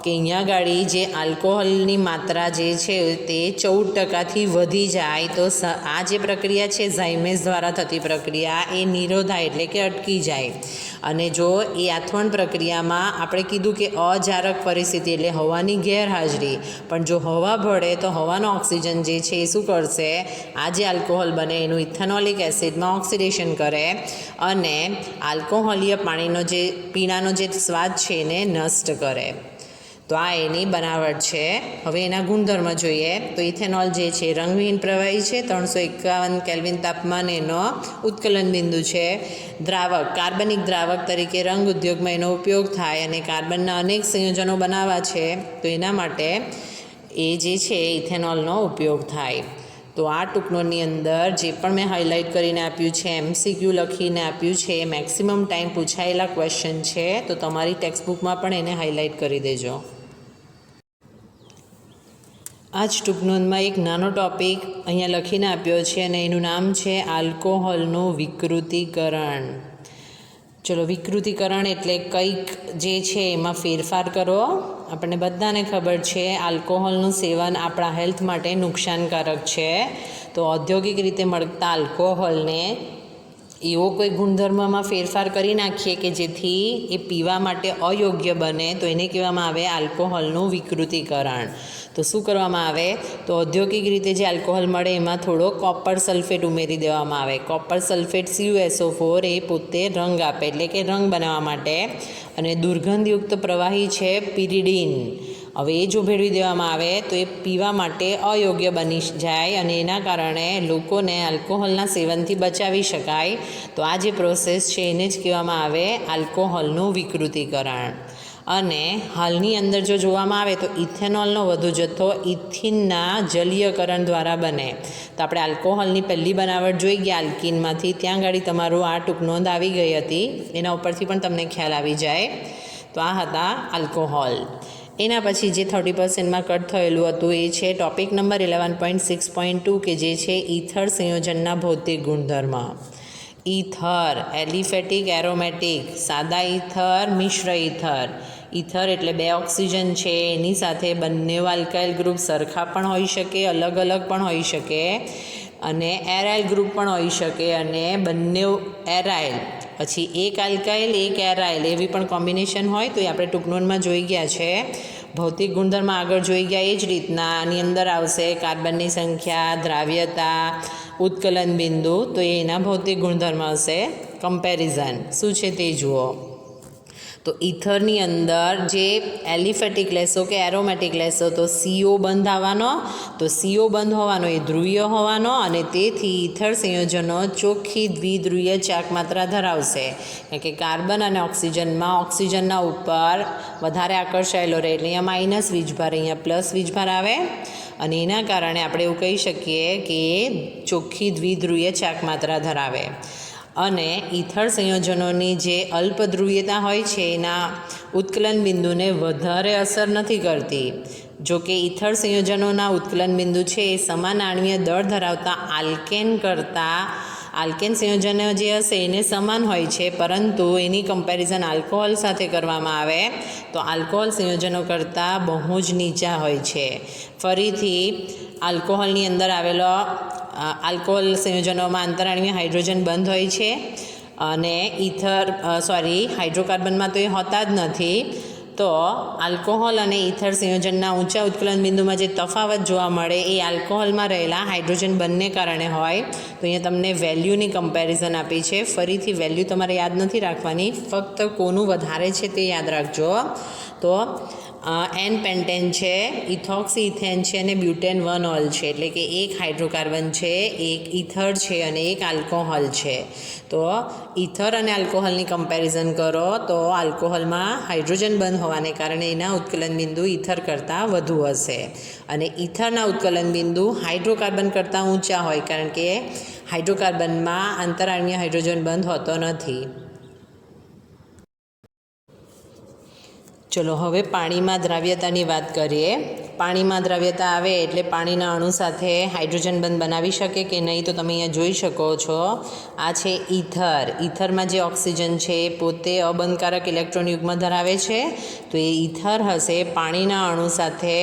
કે અહીંયા ગાડી જે આલ્કોહોલની માત્રા જે છે તે 14%થી વધી જાય તો આ જે પ્રક્રિયા છે ઝાયમેસ દ્વારા થતી પ્રક્રિયા એ નિરોધાય એટલે કે અટકી જાય. અને જો એ આથવણ પ્રક્રિયામાં આપણે કીધું કે અજારક પરિસ્થિતિ એટલે હવાની ગેરહાજરી, પણ જો હવા ભળે તો હવાનો ઓક્સિજન જે છે એ શું કરશે? આ જે આલ્કોહોલ બને એનું ઇથેનોલિક એસિડમાં ઓક્સિડેશન કરે અને આલ્કોહોલીય પાણીનો જે પીણાનો જે સ્વાદ છે એને નષ્ટ કરે. તો આ એની બનાવટ છે. હવે એના ગુણધર્મ જોઈએ તો ઇથેનોલ જે છે રંગહીન પ્રવાહી છે, 351 કેલ્વિન તાપમાન એનો ઉત્કલન બિંદુ છે. દ્રાવક, કાર્બનિક દ્રાવક તરીકે રંગ ઉદ્યોગમાં એનો ઉપયોગ થાય અને કાર્બનના અનેક સંયોજનો બનાવવા છે તો એના માટે એ જે છે ઇથેનોલનો ઉપયોગ થાય. તો આ ટૂંકનોની અંદર જે પણ મેં હાઇલાઇટ કરીને આપ્યું છે, MCQ લખીને આપ્યું છે, મેક્સિમમ ટાઈમ પૂછાયેલા ક્વેશ્ચન છે, તો તમારી ટેક્સ્ટબુકમાં પણ એને હાઇલાઇટ કરી દેજો. આ જ ટૂંકનોંધમાં એક નાનો ટૉપિક અહીંયા લખીને આપ્યો છે અને એનું નામ છે આલ્કોહોલનું વિકૃતિકરણ. ચલો, વિકૃતિકરણ એટલે કંઈક જે છે એમાં ફેરફાર કરો. આપણને બધાને ખબર છે આલ્કોહોલનું સેવન આપણા હેલ્થ માટે નુકસાનકારક છે. તો ઔદ્યોગિક રીતે મળતા આલ્કોહોલને એવો કોઈ ગુણધર્મમાં ફેરફાર કરી નાખીએ કે જેથી એ પીવા માટે અયોગ્ય બને તો એને કહેવામાં આવે આલ્કોહોલનું વિકૃતિકરણ. તો શું કરવામાં આવે? તો ઔદ્યોગિક રીતે જે આલ્કોહોલ મળે એમાં થોડો કોપર સલ્ફેટ ઉમેરી દેવામાં આવે. કોપર સલ્ફેટ CuSO4 એ પોતે રંગ આપે એટલે કે રંગ બનાવવા માટે. અને દુર્ગંધયુક્ત પ્રવાહી છે પિરિડીન. હવે એ જો ભેળવી દેવામાં આવે તો એ પીવા માટે અયોગ્ય બની જાય અને એના કારણે લોકોને આલ્કોહોલના સેવનથી બચાવી શકાય. તો આ જે પ્રોસેસ છે એને જ કહેવામાં આવે આલ્કોહોલનું વિકૃતિકરણ. અને હાલની અંદર જો જોવામાં આવે તો ઇથેનોલનો વધુ જથ્થો ઇથિનના જલીયકરણ દ્વારા બને. તો આપણે આલ્કોહોલની પહેલી બનાવટ જોઈ ગયા આલ્કિનમાંથી, ત્યાં ગાડી તમારું આ ટૂંક નોંધ આવી ગઈ હતી. એના ઉપરથી પણ તમને ખ્યાલ આવી જાય. તો આ હતા આલ્કોહોલ. એના પછી જે 30%માં કટ થયેલું હતું એ છે ટોપિક નંબર 11.6.2 કે જે છે ઇથર સંયોજનના ભૌતિક ગુણધર્મ. ઇથર, એલિફેટિક, એરોમેટિક, સાદા ઇથર, મિશ્ર ઇથર. ઇથર એટલે 2 ઓક્સિજન છે, એની સાથે બંને આલ્કાઇલ ગ્રુપ સરખા પણ હોઈ શકે, અલગ અલગ પણ હોઈ શકે, અને એરાઇલ ગ્રુપ પણ હોઈ શકે, અને બંને એરાઇલ, પછી એક આલ્કાઇલ એક એરાઇલ એવી પણ કોમ્બિનેશન હોય. તો એ આપણે ટૂંકનોંધમાં જોઈ ગયા છે. ભૌતિક ગુણધર્મ આગળ જોઈ ગયા એ જ રીતના આની અંદર આવશે કાર્બનની સંખ્યા, દ્રાવ્યતા, ઉત્કલન બિંદુ. તો એ એના ભૌતિક ગુણધર્મ હશે. કમ્પેરિઝન શું છે તે જુઓ. તો ઇથરની અંદર જે એલિફેટિક લેશો કે એરોમેટિક લેશો તો CO બંધ આવવાનો. તો CO બંધ હોવાનો એ ધ્રુવીય હોવાનો અને તેથી ઇથર સંયોજનો ચોખ્ખી દ્વિધ્રુવીય ચાક માત્રા ધરાવશે. કારણ કે કાર્બન અને ઓક્સિજનમાં ઓક્સિજનના ઉપર વધારે આકર્ષાયેલો રહે એટલે અહીંયા માઇનસ વીજભાર, અહીંયા પ્લસ વીજભાર આવે. અને એના કારણે આપણે એવું કહી શકીએ કે ચોખ્ખી દ્વિધ્રુવીય ચાક માત્રા ધરાવે. અને ઇથર સંયોજનોની જે અલ્પ ધ્રુવીયતા હોય છે એના ઉત્કલન બિંદુને વધારે અસર નથી કરતી. જો કે ઇથર સંયોજનોના ઉત્કલન બિંદુ છે એ સમાન આણ્વીય દળ ધરાવતા આલ્કેન સંયોજનો જે હશે એને સમાન હોય છે, પરંતુ એની કમ્પેરિઝન આલ્કોહોલ સાથે કરવામાં આવે તો આલ્કોહોલ સંયોજનો કરતાં બહુ જ નીચા હોય છે. ફરીથી આલ્કોહોલની અંદર આવેલો આલ્કોહોલ સંયોજનોમાં આંતરાણ્વીય હાઇડ્રોજન બંધ હોય છે અને હાઇડ્રોકાર્બનમાં તો એ હોતા જ નથી. તો આલ્કોહોલ અને ઇથર સંયોજનના ઊંચા ઉત્કલન બિંદુમાં જે તફાવત જોવા મળે એ આલ્કોહોલમાં રહેલા હાઇડ્રોજન બંધને કારણે હોય. તો અહીંયા તમને વેલ્યુની કમ્પેરિઝન આપી છે. ફરીથી વેલ્યુ તમારે યાદ નથી રાખવાની, ફક્ત કોનું વધારે છે તે યાદ રાખજો. તો એન પેન્ટેન છે, ઇથોક્સી ઇથેન છે અને બ્યુટેન 1 ઓલ છે, એટલે કે એક હાઇડ્રોકાર્બન છે, એક ઇથર છે અને એક આલ્કોહોલ છે. તો ઇથર અને આલ્કોહોલની કમ્પેરિઝન કરો તો આલ્કોહોલમાં હાઇડ્રોજન બંધ હોવાને કારણે એના ઉત્કલન બિંદુ ઇથર કરતાં વધુ હશે અને ઇથરના ઉત્કલન બિંદુ હાઇડ્રોકાર્બન કરતાં ઊંચા હોય, કારણ કે હાઇડ્રોકાર્બનમાં આંતરાણ્વીય હાઇડ્રોજન બંધ હોતો નથી. ચલો હવે પાણીમાં દ્રાવ્યતાની વાત કરીએ. પાણીમાં દ્રાવ્યતા આવે એટલે પાણીના અણુ સાથે હાઇડ્રોજન બંધ બનાવી શકે કે નહીં, તો તમે અહીંયા જોઈ શકો છો. આ છે ઇથર. ઇથરમાં જે ઓક્સિજન છે એ પોતે અબંધકારક ઇલેક્ટ્રોન યુગ્મ ધરાવે છે, તો એ ઇથર હશે પાણીના અણુ સાથે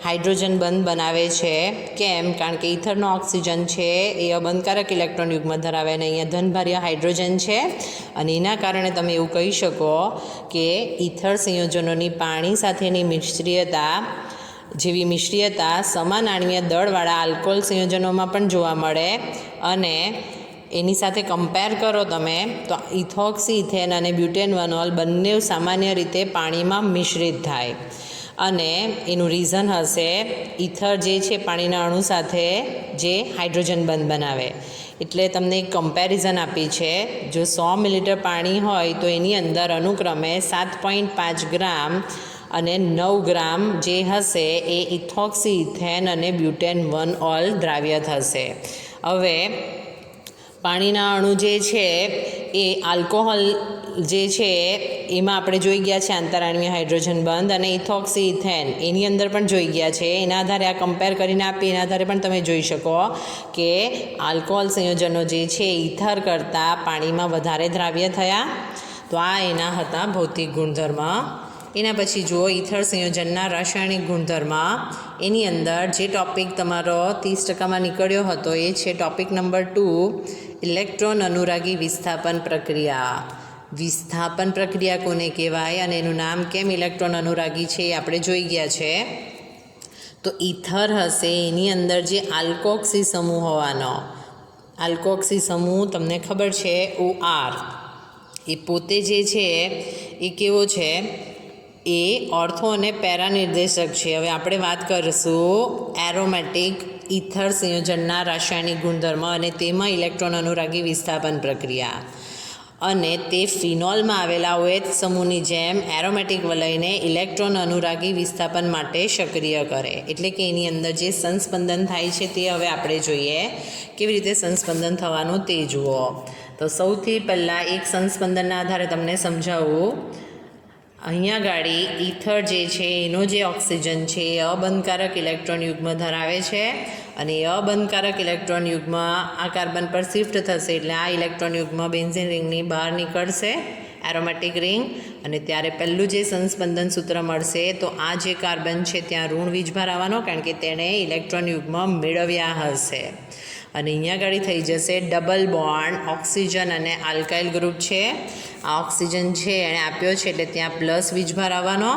હાઇડ્રોજન બંધ બનાવે છે. કેમ? કારણ કે ઇથરનો ઓક્સિજન છે એ અબંધકારક ઇલેક્ટ્રોન યુગ્મ ધરાવે અને અહીંયા ધનભાર્ય હાઇડ્રોજન છે, અને એના કારણે તમે એવું કહી શકો કે ઇથર સંયોજનોની પાણી સાથેની મિશ્રિયતા સમાન આણ્વીય દળવાળા આલ્કોહોલ સંયોજનોમાં પણ જોવા મળે. અને એની સાથે કમ્પેર કરો તમે તો ઇથોક્સી ઇથેન અને બ્યુટેન 1 ઓલ બંને સામાન્ય રીતે પાણીમાં મિશ્રિત થાય. અને એનું રીઝન હશે ઇથર જે છે પાણીના અણુ સાથે જે હાઇડ્રોજન બંધ બનાવે. એટલે તમને એક કમ્પેરિઝન આપી છે. જો 100 મિલીલીટર પાણી હોય તો એની અંદર અનુક્રમે 7.5 ગ્રામ અને 9 ગ્રામ જે હશે એ ઇથોક્સી ઇથેન અને બ્યુટેન 1 ઓલ દ્રાવ્ય થશે. હવે પાણીના અણુ જે છે એ આલ્કોહોલ જે છે એમાં આપણે જોઈ ગયા છે આંતરાણ્વીય હાઇડ્રોજન બંધ, અને ઇથોક્સી ઇથેન એની અંદર પણ જોઈ ગયા છે. એના આધારે આ કમ્પેર કરીને આપી, એના આધારે પણ તમે જોઈ શકો કે આલ્કોહોલ સંયોજનો જે છે ઇથર કરતાં પાણીમાં વધારે દ્રાવ્ય થયા. તો આ એના હતા ભૌતિક ગુણધર્મ. એના પછી જુઓ ઇથર સંયોજનના રાસાયણિક ગુણધર્મ. એની અંદર જે ટૉપિક તમારો 30% નીકળ્યો હતો એ છે ટૉપિક નંબર 2, ઇલેક્ટ્રોન અનુરાગી વિસ્થાપન પ્રક્રિયા. વિસ્થાપન પ્રક્રિયા કોને કહેવાય અને એનું નામ કેમ ઇલેક્ટ્રોન અનુરાગી છે એ આપણે જોઈ ગયા છે. તો ઇથર હશે એની અંદર જે આલ્કોક્સી સમૂહ હોવાનો. આલ્કોક્સી સમૂહ તમને ખબર છે OR, એ પોતે જે છે એ કેવો છે, એ ઓર્થો અને પેરા નિર્દેશક છે. હવે આપણે વાત કરીશું એરોમેટિક ઇથર સંયોજનના રાસાયણિક ગુણધર્મ અને તેમાં ઇલેક્ટ્રોન અનુરાગી વિસ્થાપન પ્રક્રિયા. અને તે ફિનોલમાં આવેલા OH સમૂહની જેમ એરોમેટિક વલયને ઇલેક્ટ્રોન અનુરાગી વિસ્થાપન માટે સક્રિય કરે. એટલે કે એની અંદર જે સંસ્પંદન થાય છે તે હવે આપણે જોઈએ. કેવી રીતે સંસ્પંદન થવાનું તે જુઓ. તો સૌથી પહેલાં એક સંસ્પંદનના આધારે તમને સમજાવું. અહીંયા ગાડી ઇથર જે છે એનો જે ઓક્સિજન છે એ અબંધકારક ઇલેક્ટ્રોન યુગ્મ ધરાવે છે, અને એ અબંધકારક ઇલેક્ટ્રોન યુગ્મ આ કાર્બન પર શિફ્ટ થશે એટલે આ ઇલેક્ટ્રોન યુગ્મ બેન્ઝીન રિંગની બહાર નીકળશે, એરોમેટિક રિંગ. અને ત્યારે પહેલું જે સંસ્પંદન સૂત્ર મળશે તો આ જે કાર્બન છે ત્યાં ઋણ વીજભાર આવવાનો, કારણ કે તેણે ઇલેક્ટ્રોન યુગ્મ મેળવ્યા હશે. અને અહીંયા આગળ થઈ જશે ડબલ બોન્ડ ઓક્સિજન અને આલ્કાઇલ ગ્રુપ છે. આ ઓક્સિજન છે એણે આપ્યો છે એટલે ત્યાં પ્લસ વીજભાર આવવાનો.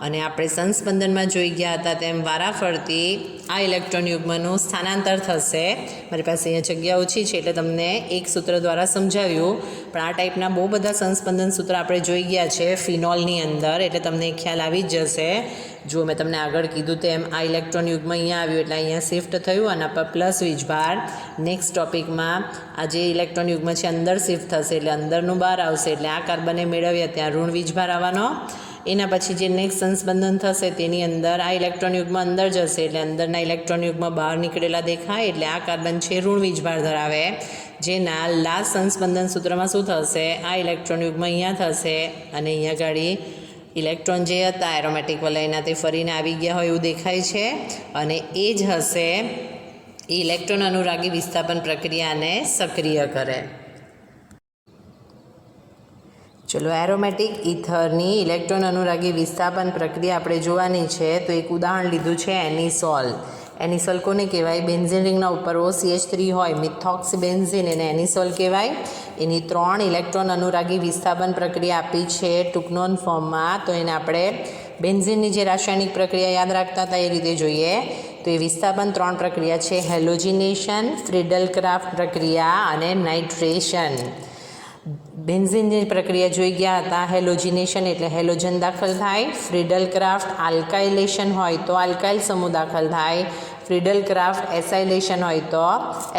અને આપણે સંસ્પંદનમાં જોઈ ગયા હતા તેમ વારાફરતી આ ઇલેક્ટ્રોન યુગ્મનું સ્થાનાંતર થશે. મારી પાસે અહીંયા જગ્યા ઓછી છે એટલે તમને એક સૂત્ર દ્વારા સમજાવ્યું, પણ આ ટાઈપના બહુ બધા સંસ્પંદન સૂત્ર આપણે જોઈ ગયા છે ફિનોલની અંદર, એટલે તમને ખ્યાલ આવી જ જશે. જો મેં તમને આગળ કીધું તેમ આ ઇલેક્ટ્રોન યુગ્મ અહીંયા આવ્યું એટલે અહીંયા શિફ્ટ થયું અને પર પ્લસ વીજભાર. નેક્સ્ટ ટોપિકમાં આ જે ઇલેક્ટ્રોન યુગ્મ છે અંદર શિફ્ટ થશે એટલે અંદરનું બહાર આવશે, એટલે આ કાર્બને મેળવ્યા ત્યાં ઋણ વીજભાર આવવાનો. એના પછી જે નેક્સ્ટ સંસ્બંધન થશે તેની અંદર આ ઇલેક્ટ્રોન યુગ્મ અંદર જશે એટલે અંદરના ઇલેક્ટ્રોન યુગ્મ બહાર નીકળેલા દેખાય એટલે આ કાર્બન છે ઋણ વીજભાર ધરાવે, જેના લાસ્ટ સંસ્બંધન સૂત્રમાં શું થશે, આ ઇલેક્ટ્રોન યુગ્મ અહીંયા થશે અને અહીંયા ગાડી ઇલેક્ટ્રોન જે હતા એરોમેટિક વલયના તે ફરીને આવી ગયા હોય એવું દેખાય છે અને એ જ હશે એ ઇલેક્ટ્રોન અનુરાગી વિસ્થાપન પ્રક્રિયાને સક્રિય કરે. ચલો એરોમેટિક ઇથરની ઇલેક્ટ્રોન અનુરાગી વિસ્થાપન પ્રક્રિયા આપણે જોવાની છે. તો એક ઉદાહરણ લીધું છે એનિસોલ. એનિસોલ કોને કહેવાય? બેન્ઝીન રિંગના ઉપર OCH3 હોય, મિથોક્સીબેન્ઝીન, એને એનિસોલ કહેવાય. એની 3 ઇલેક્ટ્રોન અનુરાગી વિસ્થાપન પ્રક્રિયા આપી છે ટૂંકનોન ફોર્મમાં. તો એને આપણે બેન્ઝીનની જે રાસાયણિક પ્રક્રિયા યાદ રાખતા હતા એ રીતે જોઈએ. તો એ વિસ્થાપન 3 પ્રક્રિયા છે: હેલોજિનેશન, ફ્રીડલ ક્રાફ્ટ પ્રક્રિયા અને નાઇટ્રેશન. બેન્ઝીનની પ્રક્રિયા જોઈ ગયા હતા. હેલોજિનેશન એટલે હેલોજન દાખલ થાય. ફ્રીડલ ક્રાફ્ટ આલ્કાઇલેશન હોય તો આલ્કાઇલ સમૂહ દાખલ થાય. ફ્રીડલ ક્રાફ્ટ એસાઇલેશન હોય તો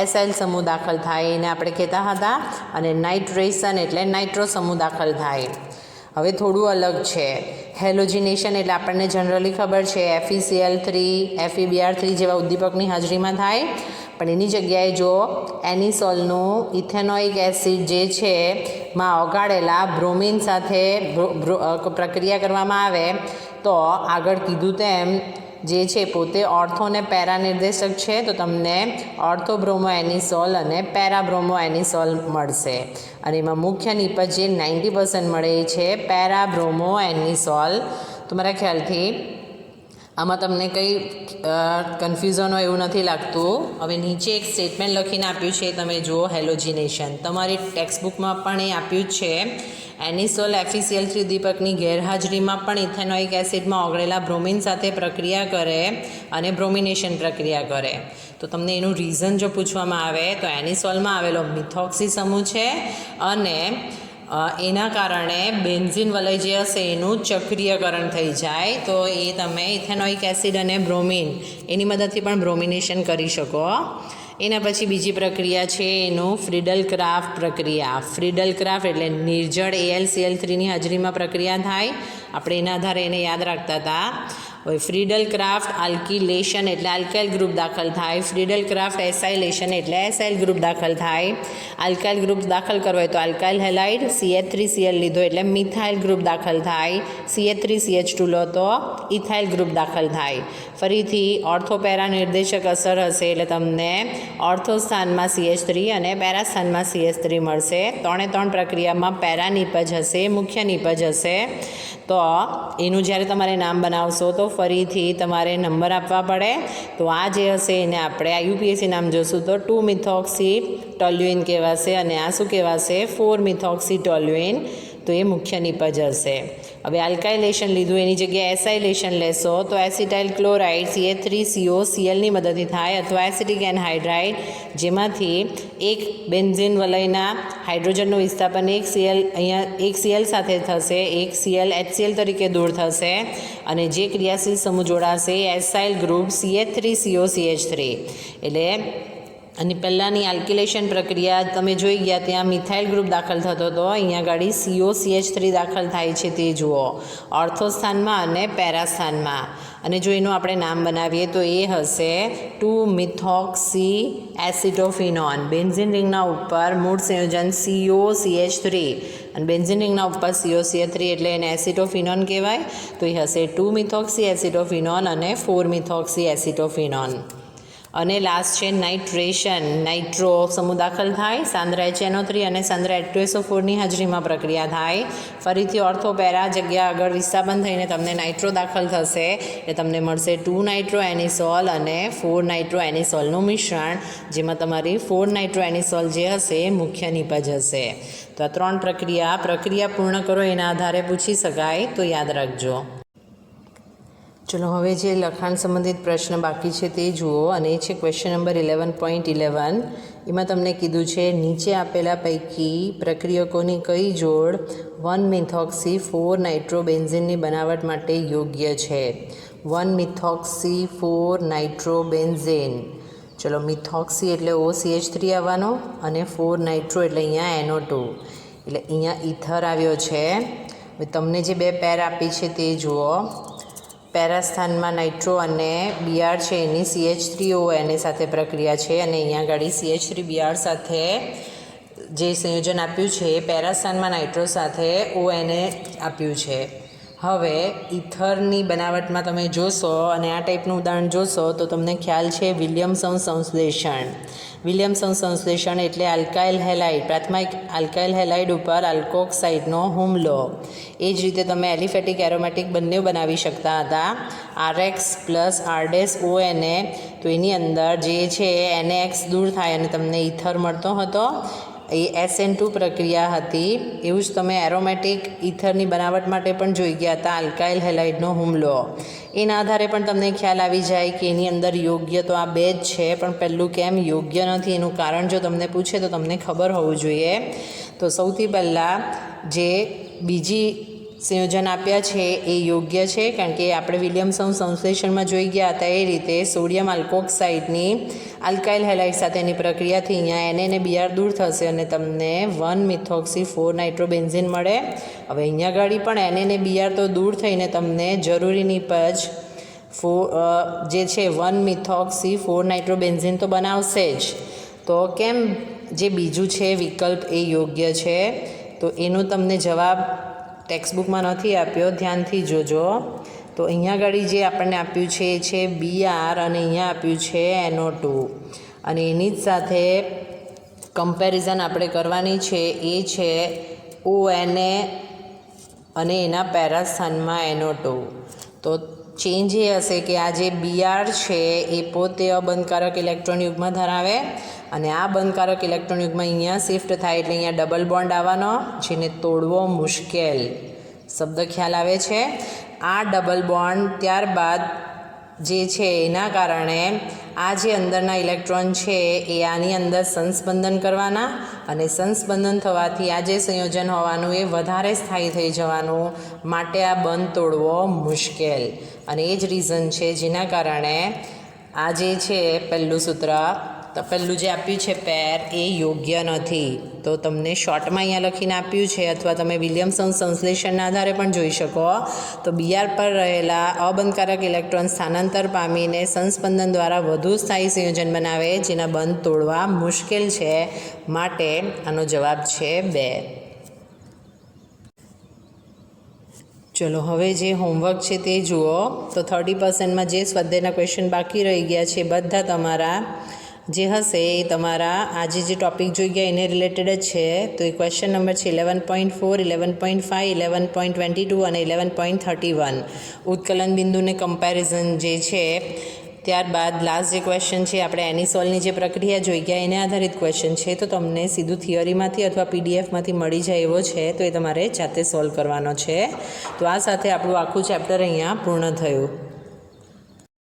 એસાઇલ સમૂહ દાખલ થાય, એને આપણે કહેતા હતા. અને નાઇટ્રેશન એટલે નાઇટ્રો સમૂહ દાખલ થાય. હવે થોડું અલગ છે. હેલોજિનેશન એટલે આપણને જનરલી ખબર છે FeCl3, FeBr3 જેવા ઉદ્દીપકની હાજરીમાં થાય. પણ એની જગ્યાએ જો એનિસોલનું ઇથેનોઇક એસિડ જે છે માં ઓગાળેલા બ્રોમિન સાથે પ્રક્રિયા કરવામાં આવે તો આગળ કીધું તેમ જે છે પોતે ઓર્થો અને પેરા નિર્દેશક છે. તો તમને ઓર્થોબ્રોમો એનિસોલ અને પેરાબ્રોમો એનિસોલ મળશે અને એમાં મુખ્ય નિપજ જે 90% મળે એ છે પેરાબ્રોમો એનિસોલ. તો મારા ખ્યાલથી આમાં તમને કંઈ કન્ફ્યુઝન હોય એવું નથી લાગતું. હવે નીચે એક સ્ટેટમેન્ટ લખીને આપ્યું છે, તમે જુઓ. હેલોજિનેશન તમારી ટેક્સ્ટબુકમાં પણ એ આપ્યું જ છે. એનિસોલ FeCl3 ઉદ્દીપકની ગેરહાજરીમાં પણ ઇથેનોઇક એસિડમાં ઓગળેલા બ્રોમિન સાથે પ્રક્રિયા કરે અને બ્રોમિનેશન પ્રક્રિયા કરે. તો તમને એનું રીઝન જો પૂછવામાં આવે તો એનિસોલમાં આવેલો મિથોક્સી સમૂહ છે અને એના કારણે બેન્ઝીન વલય જે હશે એનું ચક્રીયકરણ થઈ જાય. તો એ તમે ઇથેનોઇક એસિડ અને બ્રોમિન એની મદદથી પણ બ્રોમિનેશન કરી શકો. એના પછી બીજી પ્રક્રિયા છે એનું ફ્રીડલ ક્રાફ્ટ પ્રક્રિયા. ફ્રીડલ ક્રાફ્ટ એટલે નિર્જળ AlCl3ની હાજરીમાં પ્રક્રિયા થાય. આપણે એના આધારે એને યાદ રાખતા હતા. હવે ફ્રીડલ ક્રાફ્ટ આલ્કિલેશન એટલે આલ્કાઇલ ગ્રુપ દાખલ થાય. ફ્રીડલ ક્રાફ્ટ એસાઇલેશન એટલે એસાઇલ ગ્રુપ દાખલ થાય. આલ્કાઇલ ગ્રુપ દાખલ કરવો હોય તો આલ્કાઇલ હેલાઇડ CH3Cl લીધો એટલે મિથાઇલ ગ્રુપ દાખલ થાય. CH3CH2 લો તો ઇથાઇલ ગ્રુપ દાખલ થાય. ફરીથી ઓર્થોપેરા નિર્દેશક અસર હશે એટલે તમને ઓર્થો સ્થાનમાં CH3 અને પેરા સ્થાનમાં CH3 મળશે. 3 પ્રક્રિયામાં પેરા નિપજ હશે, મુખ્ય નિપજ હશે. તો એનું જ્યારે તમારે નામ બનાવશો તો ફરીથી તમારે નંબર આપવા પડે. તો આ જે હશે એને આપણે આ UPSC નામ જોશું તો 2-મિથોક્સી ટોલ્યુઇન કહેવાશે અને આ શું કહેવાશે? 4-મિથોક્સી ટોલ્યુઇન. તો એ મુખ્ય નિપજ હશે. હવે આલ્કાઇલેશન લીધું એની જગ્યાએ એસાઇલેશન લેશો તો એસિટાઇલ ક્લોરાઇડ CH3COClની મદદથી થાય અથવા એસિટિક એનહાઇડ્રાઇડ જેમાંથી એક બેન્ઝીન વલયના હાઇડ્રોજનનું વિસ્થાપન એક Cl સાથે થશે, એક Cl HCl તરીકે દૂર થશે અને જે ક્રિયાશીલ સમૂહ જોડાશે એસાઇલ ગ્રુપ CH3COCH3. એટલે અને પહેલાંની આલ્કિલેશન પ્રક્રિયા તમે જોઈ ગયા, ત્યાં મિથાઇલ ગ્રુપ દાખલ થતો હતો. અહીંયા ગાડી COCH3 દાખલ થાય છે તે જુઓ, ઓર્થો સ્થાનમાં અને પેરા સ્થાનમાં. અને જો એનું આપણે નામ બનાવીએ તો એ હશે 2-મિથોક્સી એસિટોફિનોન. બેન્ઝીન રિંગના ઉપર મૂળ સંયોજન COCH3 અને બેન્ઝીન રિંગના ઉપર COCH3 એટલે એને એસિટોફિનોન કહેવાય. તો એ હશે 2-મિથોક્સી એસિટોફિનોન અને 4-મિથોક્સી એસિટોફિનોન. અને લાસ્ટ છે નાઇટ્રેશન. નાઇટ્રો સમૂહ દાખલ થાય. સાંદ્રા HNO3 અને સાંદ્રા H2SO4ની હાજરીમાં પ્રક્રિયા થાય. ફરીથી ઓર્થોપેરા જગ્યા આગળ વિસ્થાપન થઈને તમને નાઇટ્રો દાખલ થશે એટલે તમને મળશે 2-નાઇટ્રો એનિસોલ અને 4-નાઇટ્રો એનિસોલનું મિશ્રણ, જેમાં તમારી 4-નાઇટ્રો એનિસોલ જે હશે એ મુખ્ય નિપજ હશે. તો આ 3 પ્રક્રિયા પૂર્ણ કરો એના આધારે પૂછી શકાય, તો યાદ રાખજો. ચલો હવે જે લખાણ સંબંધિત પ્રશ્ન બાકી છે તે જુઓ અને એ છે ક્વેશ્ચન નંબર 11.11. એમાં તમને કીધું છે નીચે આપેલા પૈકી પ્રક્રિયકોની કઈ જોડ 1-મિથોક્સી 4-નાઇટ્રોબેન્ઝીનની બનાવટ માટે યોગ્ય છે? 1-મિથોક્સી 4-નાઇટ્રોબેન્ઝીન. ચલો મિથોક્સી એટલે OCH3 આવવાનો અને 4-નાઇટ્રો એટલે અહીંયા NO2 એટલે અહીંયા ઇથર આવ્યો છે હવે તમને જે બે પેર આપી છે તે જુઓ. પહેલા સ્થાનમાં નાઇટ્રો અને બીઆર છે એની CH3ONA સાથે પ્રક્રિયા છે અને અહીંયા આગળ CH3BR સાથે જે સંયોજન આપ્યું છે એ પહેલા સ્થાનમાં નાઇટ્રો સાથે ONA આપ્યું છે. હવે ઇથરની બનાવટમાં તમે જોશો અને આ ટાઈપનું ઉદાહરણ જોશો તો તમને ખ્યાલ છે વિલિયમસન સંશ્લેષણ. વિલિયમસન સંશ્લેષણ એટલે આલ્કાઇલ હેલાઇડ, પ્રાથમિક આલ્કાઇલ હેલાઇડ ઉપર આલ્કોક્સાઇડનો હુમલો. એ જ રીતે તમે એલિફેટિક એરોમેટિક બંને બનાવી શકતા હતા. RX પ્લસ R-ONA તો એની અંદર જે છે NaX દૂર થાય અને તમને ઇથર મળતો હતો. એ SN2 પ્રક્રિયા હતી. એવું જ તમે એરોમેટિક ઇથરની બનાવટ માટે પણ જોઈ ગયા હતા આલ્કાઇલ હેલાઇડનો હુમલો. એના આધારે પણ તમને ખ્યાલ આવી જાય કે એની અંદર યોગ્ય તો આ બે જ છે, પણ પહેલું કેમ યોગ્ય નથી એનું કારણ જો તમને પૂછે તો તમને ખબર હોવું જોઈએ. તો સૌથી પહેલાં જે બીજી સંયોજન આપ્યા છે એ યોગ્ય છે, કારણ કે આપણે વિલિયમસન સંશ્લેષણમાં જોઈ ગયા હતા એ રીતે સોડિયમ આલ્કોક્સાઇડની આલ્કાઇલ હેલાઇડ સાથેની પ્રક્રિયાથી અહીંયા Na અને Br દૂર થશે અને તમને 1-મિથોક્સી-4-નાઇટ્રોબેન્ઝીન મળે. હવે અહીંયા આગળ પણ Na અને Br તો દૂર થઈને તમને જરૂરી નીપજ જે છે 1-મિથોક્સી-4-નાઇટ્રોબેન્ઝીન તો બનાવશે જ. તો કેમ જે બીજું છે વિકલ્પ એ યોગ્ય છે? તો એનો તમને જવાબ ટેક્સ્ટબુકમાં નથી આપ્યો, ધ્યાનથી જોજો. તો અહીંયા આગળ જે આપણને આપ્યું છે એ છે BR અને અહીંયા આપ્યું છે NO2 અને એની જ સાથે કમ્પેરિઝન આપણે કરવાની છે એ છે ONA અને એના પહેલા સ્થાનમાં NO2. તો ચેન્જ એ હશે કે આ જે BR છે એ પોતે અબંધકારક ઇલેક્ટ્રોન યુગ્મ ધરાવે અને આ બંધકારક ઇલેક્ટ્રોન યુગ્મ અહીંયા શિફ્ટ થાય એટલે અહીંયા ડબલ બોન્ડ આવવાનો, જેને તોડવો મુશ્કેલ. શબ્દ ખ્યાલ આવે છે? આ ડબલ બોન્ડ ત્યારબાદ જે છે એના કારણે આ જે અંદરના ઇલેક્ટ્રોન છે એ આની અંદર સંસ્પંદન કરવાના અને સંસ્પંદન થવાથી આ જે સંયોજન હોવાનું એ વધારે સ્થાયી થઈ જવાનું, માટે આ બંધ તોડવો મુશ્કેલ. અને એ જ રીઝન છે જેના કારણે આ જે છે પહેલું સૂત્ર, પહેલું જે આપ્યું છે પેર એ યોગ્ય નથી. તો તમને શોર્ટમાં અહીંયા લખીને આપ્યું છે અથવા તમે વિલિયમસન સંશ્લેષણના આધારે પણ જોઈ શકો. તો BR પર રહેલા અબંધકારક ઇલેક્ટ્રોન સ્થાનાંતર પામીને સંસ્પંદન દ્વારા વધુ સ્થાયી સંયોજન બનાવે, જેના બંધ તોડવા મુશ્કેલ છે, માટે આનો જવાબ છે 2. ચલો હવે જે હોમવર્ક છે તે જુઓ. તો 30%માં જે સ્વાધ્યાયના ક્વેશ્ચન બાકી રહી ગયા છે બધા તમારા જે હશે એ તમારા આજે જે ટૉપિક જોઈ ગયા એને રિલેટેડ જ છે. તો એ ક્વેશ્ચન નંબર છે 11.4, 11.5, 11.22 અને 11.31. ઉત્કલન બિંદુને કમ્પેરિઝન જે છે. ત્યારબાદ લાસ્ટ જે ક્વેશ્ચન છે આપણે એનિસોલની જે પ્રક્રિયા જોઈ ગયા એને આધારિત ક્વેશ્ચન છે. તો તમને સીધું થિયરીમાંથી અથવા PDFમાંથી મળી જાય એવો છે, તો એ તમારે જાતે સોલ્વ કરવાનો છે. તો આ સાથે આપણું આખું ચેપ્ટર અહીંયા પૂર્ણ થયું.